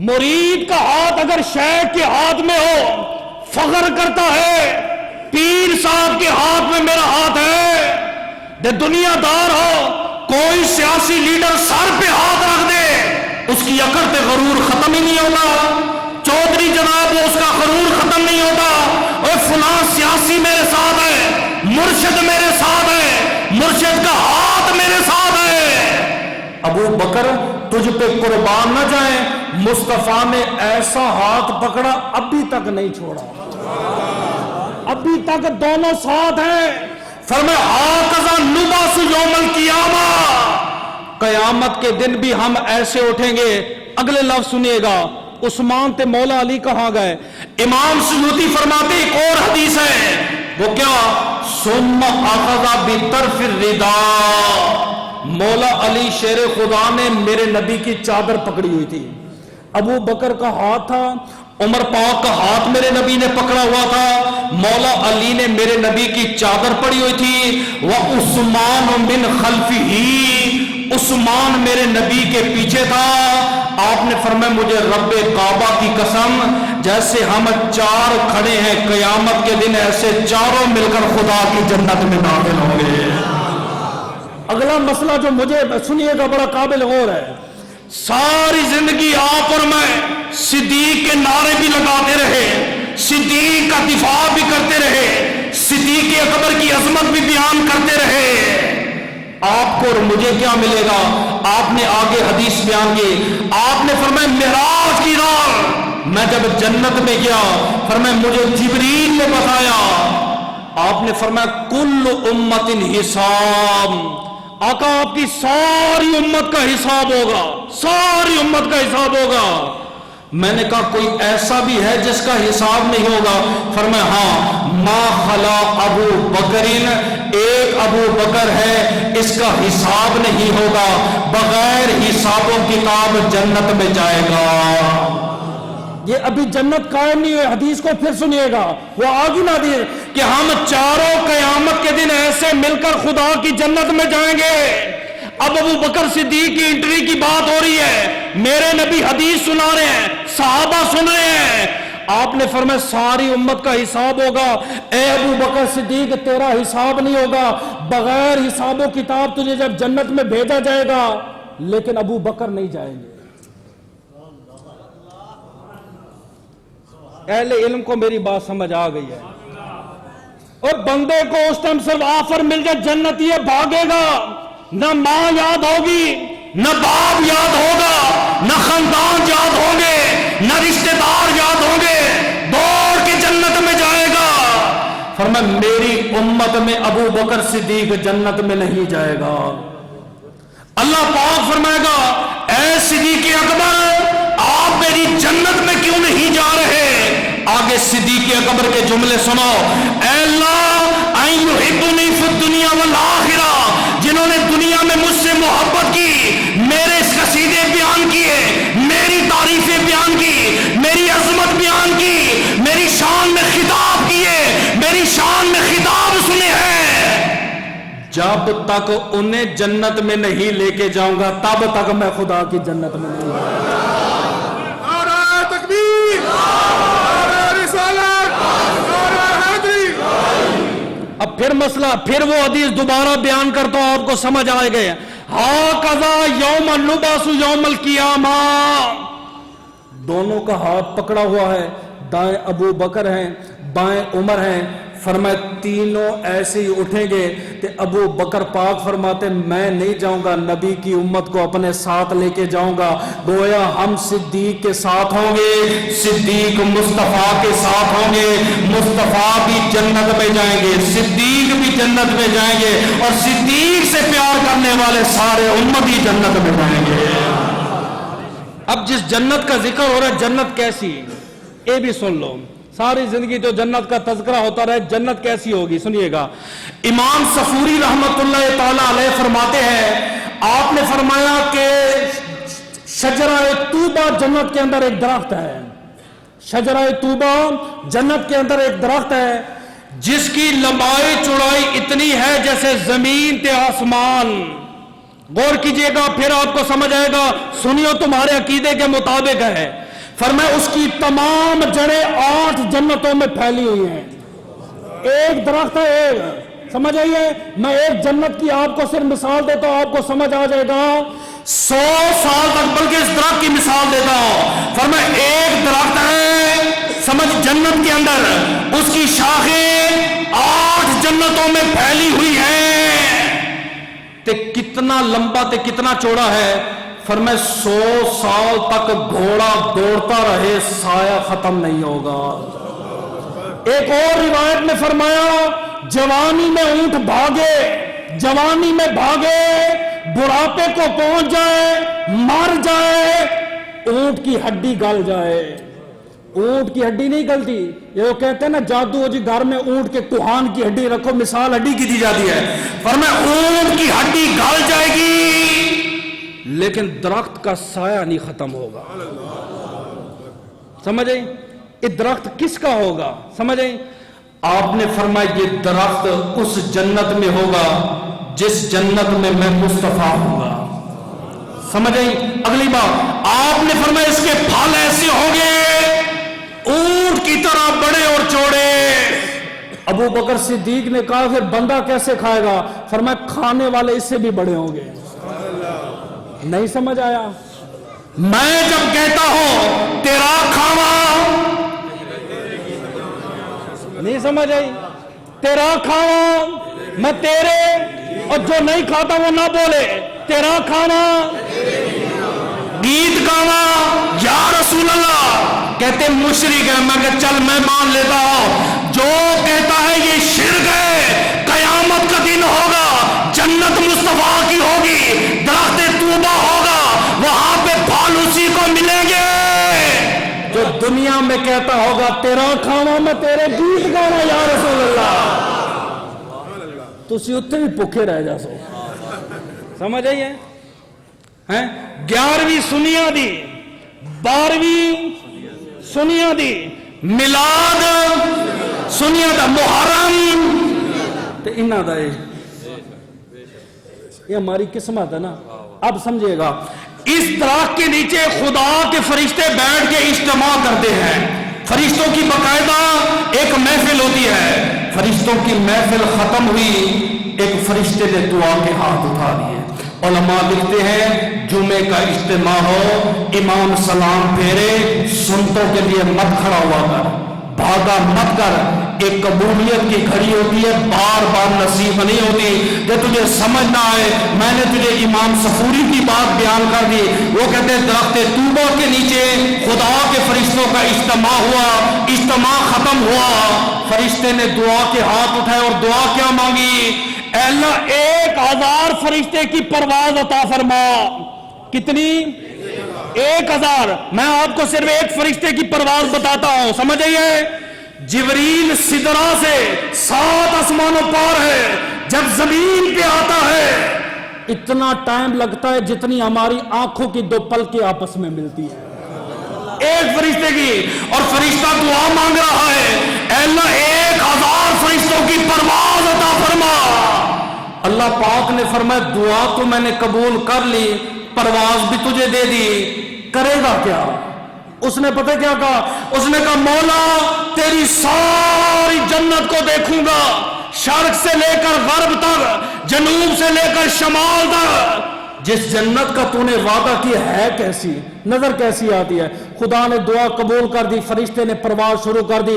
مرید کا ہاتھ اگر شیخ کے ہاتھ میں ہو فخر کرتا ہے، پیر صاحب کے ہاتھ میں میرا ہاتھ ہے. دنیا دار ہو، کوئی سیاسی لیڈر سر پہ ہاتھ رکھ دے، اس کی اکڑ پہ غرور ختم ہی نہیں ہوتا. چودھری جناب اس کا غرور ختم نہیں ہوتا. اور فلاں سیاسی میرے ساتھ ہے، مرشد میرے ساتھ ہے، مرشد کا ہاتھ میرے ساتھ ہے. ابو بکر تجھ پہ قربان نہ جائیں، مصطفیٰ نے ایسا ہاتھ پکڑا ابھی تک نہیں چھوڑا، ابھی تک دونوں ساتھ ہیں. فرمایا ہاکذا نبعث یوم القیامہ، قیامت کے دن بھی ہم ایسے اٹھیں گے. اگلے لفظ سنیے گا، عثمان تے مولا علی کہاں گئے؟ امام سیوطی فرماتے ایک اور حدیث ہے، وہ کیا؟ ثم اخذ بطرف الرداء، مولا علی شیر خدا نے میرے نبی کی چادر پکڑی ہوئی تھی. ابو بکر کا ہاتھ تھا، عمر پاک کا ہاتھ میرے نبی نے پکڑا ہوا تھا، مولا علی نے میرے نبی کی چادر پڑی ہوئی تھی. وعثمان من خلفہ، عثمان میرے نبی کے پیچھے تھا. آپ نے فرمایا مجھے رب کعبہ کی قسم، جیسے ہم چار کھڑے ہیں قیامت کے دن، ایسے چاروں مل کر خدا کی جنت میں داخل ہوں گے. اگلا مسئلہ جو مجھے سنیے گا بڑا قابل غور ہے. ساری زندگی آپ اور میں صدیق کے نعرے بھی لگاتے رہے، صدیق کا دفاع بھی کرتے رہے، صدیق اکبر کی عظمت بھی بیان کرتے رہے. آپ کو اور مجھے کیا ملے گا؟ آپ نے آگے حدیث بیان کی. آپ نے فرمایا معراج کی رات میں جب جنت میں گیا، فرمایا مجھے جبریل نے بتایا. آپ نے فرمایا کل امت حساب، آقا آپ کی ساری امت کا حساب ہوگا، ساری امت کا حساب ہوگا. میں نے کہا کوئی ایسا بھی ہے جس کا حساب نہیں ہوگا؟ فرمایا ہاں، ما خلا ابو بکرین، ایک ابو بکر ہے، اس کا حساب نہیں ہوگا، بغیر حساب و کتاب جنت میں جائے گا. یہ ابھی جنت قائم نہیں ہے. حدیث کو پھر سنیے گا، وہ آگے نہ دیے کہ ہم چاروں قیامت کے دن ایسے مل کر خدا کی جنت میں جائیں گے. اب ابو بکر صدیق کی انٹری کی بات ہو رہی ہے، میرے نبی حدیث سنا رہے ہیں، صحابہ سن رہے ہیں. آپ نے فرمایا ساری امت کا حساب ہوگا. اے ابو بکر صدیق تیرا حساب نہیں ہوگا، بغیر حساب و کتاب تجھے جب جنت میں بھیجا جائے گا. لیکن ابو بکر نہیں جائیں گے. اہل علم کو میری بات سمجھ آ گئی ہے. اور بندے کو اس ٹائم صرف آفر مل جائے جنت، یہ بھاگے گا. نہ ماں یاد ہوگی، نہ باپ یاد ہوگا، نہ خاندان یاد ہوں گے، نہ رشتہ دار یاد ہوں گے، دوڑ کے جنت میں جائے گا. فرمایا میری امت میں ابو بکر صدیق جنت میں نہیں جائے گا. اللہ پاک فرمائے گا اے صدیق اکبر آپ میری جنت میں کیوں نہیں جا رہے؟ آگے صدیق اکبر کے جملے سنو. اے اللہ ان یحبنی فی الدنیا والآخرہ، جنہوں نے دنیا میں مجھ سے محبت کی، میرے قصیدے بیان کیے، میری تعریفیں بیان کی، میری عظمت بیان کی، میری شان میں خطاب کیے، میری شان میں خطاب سنے ہیں، جب تک انہیں جنت میں نہیں لے کے جاؤں گا تب تک میں خدا کی جنت میں نہیں جاؤں گا. نعرہ تکبیر، نعرہ رسالت، نعرہ حیدری. اب پھر پھر مسئلہ، پھر وہ حدیث دوبارہ بیان کرتا ہوں، آپ کو سمجھ آئے گئے. ہاکذا یوم نبعث یوم القیامہ. دونوں کا ہاتھ پکڑا ہوا ہے، دائیں ابو بکر ہیں، بائیں عمر ہیں. فرمائے تینوں ایسے ہی اٹھیں گے کہ ابو بکر پاک فرماتے میں نہیں جاؤں گا، نبی کی امت کو اپنے ساتھ لے کے جاؤں گا. گویا ہم صدیق کے ساتھ ہوں گے، صدیق مصطفیٰ کے ساتھ ہوں گے، مصطفیٰ بھی جنت میں جائیں گے، صدیق بھی جنت میں جائیں گے، اور صدیق سے پیار کرنے والے سارے امت ہی جنت میں جائیں گے. اب جس جنت کا ذکر ہو رہا ہے، جنت کیسی، یہ بھی سن لو. ساری زندگی تو جنت کا تذکرہ ہوتا رہے، جنت کیسی ہوگی سنیے گا. امام صفوری رحمت اللہ تعالی علیہ فرماتے ہیں، آپ نے فرمایا کہ شجرہ طوبہ جنت کے اندر ایک درخت ہے. شجرہ طوبہ جنت کے اندر ایک درخت ہے جس کی لمبائی چوڑائی اتنی ہے جیسے زمین تے آسمان. غور کیجئے گا پھر آپ کو سمجھ آئے گا. سنیو تمہارے عقیدے کے مطابق ہے. فرمایا اس کی تمام جڑیں 8 جنتوں میں پھیلی ہوئی ہیں. ایک درخت ہے، ایک سمجھ آئیے. میں ایک جنت کی آپ کو صرف مثال دیتا ہوں، آپ کو سمجھ آ جائے گا. 100 سال تک بلکہ اس درخت کی مثال دیتا ہوں. فرمایا ایک درخت ہے سمجھ جنت کے اندر، اس کی شاخیں 8 جنتوں میں پھیلی ہوئی ہیں. تے کتنا لمبا تے کتنا چوڑا ہے. فرمایا 100 سال تک گھوڑا دوڑتا رہے سایہ ختم نہیں ہوگا. ایک اور روایت میں فرمایا جوانی میں اونٹ بھاگے، جوانی میں بھاگے، بڑھاپے کو پہنچ جائے، مر جائے، اونٹ کی ہڈی گل جائے. اونٹ کی ہڈی نہیں گلتی، یہ وہ کہتے ہیں نا جادو ہو جی گھر میں اونٹ کے کوہان کی ہڈی رکھو، مثال ہڈی کی دی جاتی ہے. فرمایا اونٹ کی ہڈی گل جائے گی لیکن درخت کا سایہ نہیں ختم ہوگا. سمجھ آئی؟ یہ درخت کس کا ہوگا سمجھ آئی؟ آپ نے فرمایا یہ درخت اس جنت میں ہوگا جس جنت میں میں مصطفیٰ ہوں گا. سمجھ آئی؟ اگلی بات آپ نے فرمایا اس کے پھل ایسے ہوں گے اونٹ کی طرح بڑے اور چوڑے. ابو بکر صدیق نے کہا پھر بندہ کیسے کھائے گا؟ فرمایا کھانے والے اس سے بھی بڑے ہوں گے. نہیں سمجھ آیا؟ میں جب کہتا ہوں تیرا کھاوا، نہیں سمجھ آئی؟ تیرا کھاوا میں تیرے، اور جو نہیں کھاتا وہ نہ بولے تیرا کھانا. گیت گانا یا رسول اللہ کہتے مشرک ہے. میں کہ چل میں مان لیتا ہوں، جو کہتا ہے یہ شرک ہے. قیامت کا دن ہوگا، جنت مصطفیٰ کی ہوگی، درخت طوبہ ہوگا، وہاں پہ پھل اسی کو ملیں گے. جو دنیا میں کہتا ہوگا تیرا کھانا میں تیرے، گیت گانا یا رسول اللہ، تو اسی اتنے بھی بھوکے رہ جا سو. سمجھ آئیے؟ 11ویں سنیا دی، 12ویں سنیا دی، میلاد سنیا دا، محرم تے انہاں دا. یہ ہماری قسمت ہے نا. اب سمجھے گا اس درخت کے نیچے خدا کے فرشتے بیٹھ کے اجتماع کرتے ہیں. فرشتوں کی باقاعدہ ایک محفل ہوتی ہے. فرشتوں کی محفل ختم ہوئی، ایک فرشتے نے دعا کے ہاتھ اٹھا دیے. علماء لکھتے ہیں جمعے کا اجتماع ہو، امام سلام پھیرے، سنتوں کے لیے مت کھڑا ہوا کر، بھاگا مت کر. ایک قبولیت کی گھڑی ہوتی ہے، بار بار نصیب نہیں ہوتی. کہ تجھے سمجھ نہ آئے میں نے تجھے امام صفوری کی بات بیان کر دی. وہ کہتے ہیں درخت طوبہ کے نیچے خدا کے فرشتوں کا اجتماع ہوا، اجتماع ختم ہوا، فرشتے نے دعا کے ہاتھ اٹھائے اور دعا کیا مانگی؟ اے اللہ 1000 فرشتے کی پرواز عطا فرما. کتنی؟ 1000. میں آپ کو صرف ایک فرشتے کی پرواز بتاتا ہوں، سمجھ آئیے؟ جبریل سدرہ سے 7 آسمانوں پار ہے، جب زمین پہ آتا ہے اتنا ٹائم لگتا ہے جتنی ہماری آنکھوں کی 2 پلکیں آپس میں ملتی ہے ایک فرشتے کی. اور فرشتہ دعا مانگ رہا ہے، اے اللہ 1000 فرشتوں کی پرواز عطا فرما. اللہ پاک نے فرمایا دعا تو میں نے قبول کر لی، پرواز بھی تجھے دے دی، کرے گا کیا؟ اس نے پتہ کیا کہا؟ اس نے کہا مولا تیری ساری جنت کو دیکھوں گا، شرق سے لے کر غرب تک، جنوب سے لے کر شمال تک۔ جس جنت کا تو نے وعدہ کیا ہے کیسی، نظر کیسی آتی ہے؟ خدا نے دعا قبول کر دی، فرشتے نے پرواز شروع کر دی۔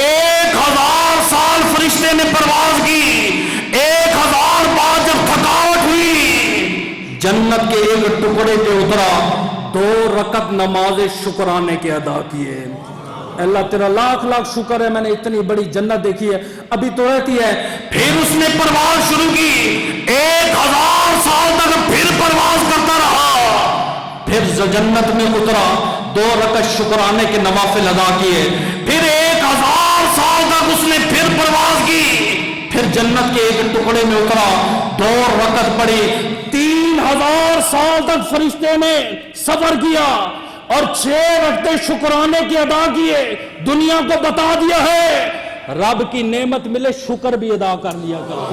1000 سال فرشتے نے پرواز کی، 1000 بار جب تھکاوٹ ہوئی، جنت کے ایک ٹکڑے پہ اترا، 2 رکعت نماز شکرانے کے ادا کیے۔ اللہ تیرا لاکھ لاکھ شکر ہے، میں نے اتنی بڑی جنت دیکھی ہے، ابھی تو رہتی ہے۔ پھر اس نے پرواز شروع کی، 1000 سال تک پھر پرواز کرتا رہا، پھر جنت میں اترا، 2 رکعت شکرانے کے نوافل ادا کیے، پھر 1000 سال تک اس نے پھر پرواز کی، پھر جنت کے ایک ٹکڑے میں اترا، 2 رکعت پڑھی۔ 3000 سال تک فرشتے نے سفر کیا اور 6 رکعتیں شکرانے کے ادا کیے۔ دنیا کو بتا دیا ہے رب کی نعمت ملے شکر بھی ادا کر لیا کرو۔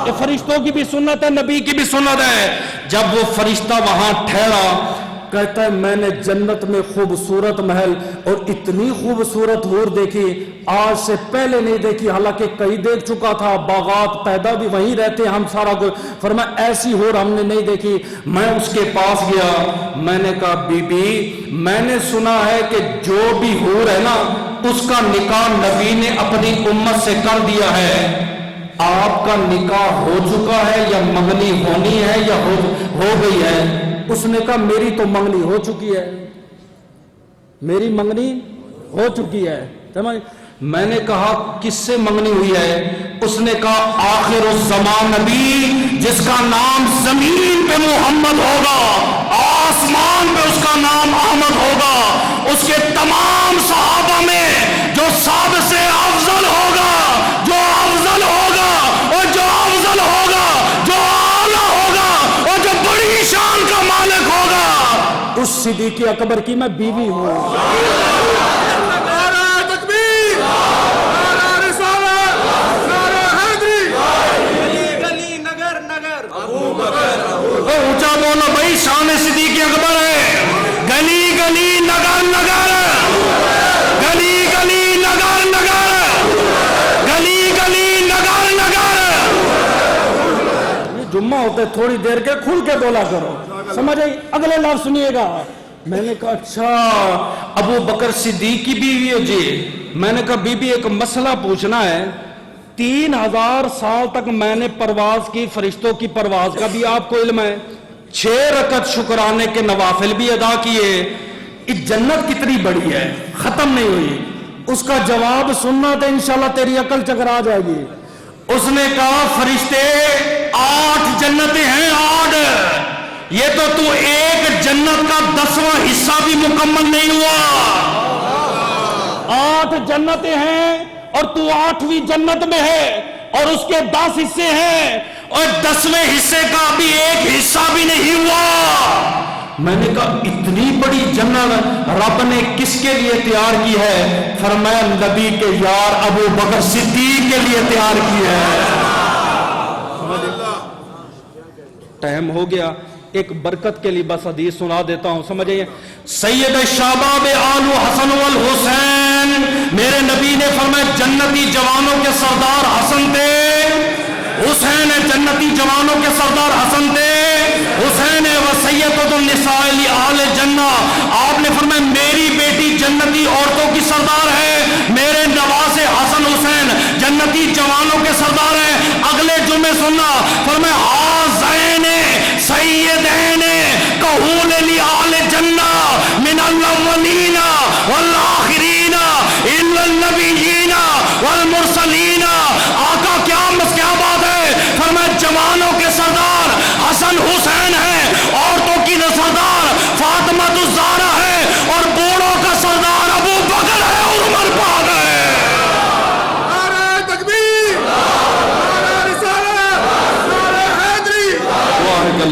یہ فرشتوں کی بھی سنت ہے، نبی کی بھی سنت ہے۔ جب وہ فرشتہ وہاں ٹھہرا، کہتا ہے میں نے جنت میں خوبصورت محل اور اتنی خوبصورت حور دیکھی، آج سے پہلے نہیں دیکھی، حالانکہ کئی دیکھ چکا تھا، باغات پیدا بھی وہیں رہتے ہم سارا کچھ، فرمایا ایسی حور ہم نے نہیں دیکھی۔ میں اس کے پاس گیا، میں نے کہا بی بی میں نے سنا ہے کہ جو بھی حور ہے نا اس کا نکاح نبی نے اپنی امت سے کر دیا ہے، آپ کا نکاح ہو چکا ہے یا منگنی ہونی ہے یا ہو گئی ہے؟ اس نے کہا میری تو منگنی ہو چکی ہے، میری منگنی ہو چکی ہے۔ میں نے کہا کس سے منگنی ہوئی ہے؟ اس نے کہا آخر الزمان نبی جس کا نام زمین پہ محمد ہوگا، آسمان پہ اس کا نام احمد ہوگا، اس کے تمام صحابہ میں جو سب سے افضل ہوگا، جو افضل ہوگا اور جو افضل ہوگا، جو اعلیٰ ہوگا اور جو بڑی شان کا مالک ہوگا، اس صدیق اکبر کی میں بیوی ہوں۔ اونچا بولو بھائی، شان صدیق اکبر ہے۔ گلی گلی نگر نگر، گلی گلی نگر نگر، گلی گلی نگر نگر۔ یہ جمعہ ہوتا ہے، تھوڑی دیر کے کھل کے بولا کرو، سمجھ آئی؟ اگلے لفظ سنیے گا۔ میں نے کہا اچھا ابو بکر صدیق کی بیوی ہو جی؟ میں نے کہا بی بی ایک مسئلہ پوچھنا ہے، 3000 سال تک میں نے پرواز کی، فرشتوں کی پرواز کا بھی آپ کو علم ہے، 6 رکعت شکرانے کے نوافل بھی ادا کیے، یہ جنت کتنی بڑی ہے، ختم نہیں ہوئی۔ اس کا جواب سننا تو انشاءاللہ تیری عقل چکرا جائے گی۔ اس نے کہا فرشتے 8 جنتیں ہیں، 8، یہ تو ایک جنت کا 10واں حصہ بھی مکمل نہیں ہوا۔ 8 جنتیں ہیں اور تو 8ویں جنت میں ہے، اور اس کے 10 حصے ہیں، اور 10ویں حصے کا بھی ایک حصہ بھی نہیں ہوا۔ میں نے کہا اتنی بڑی جنت رب نے کس کے لیے تیار کی ہے؟ فرمایا نبی کے یار ابو بکر صدیق کے لیے تیار کی ہے۔ ٹائم ہو گیا، ایک برکت کے لیے بس حدیث سنا دیتا ہوں، سمجھئے۔ سید شباب آل حسن والحسین، میرے نبی نے فرمایا جنتی جوانوں کے سردار حسن تھے، حسین جنتی جوانوں کے سردار حسن تھے، حسین وسیدۃ النساء لآل جنہ۔ آپ نے فرمایا میری بیٹی جنتی عورتوں کی سردار ہے، میرے نواسے حسن حسین جنتی جوانوں کے سردار ہیں۔ اگلے جمعے سننا، فرمایا ہذین سیدین کہول لآل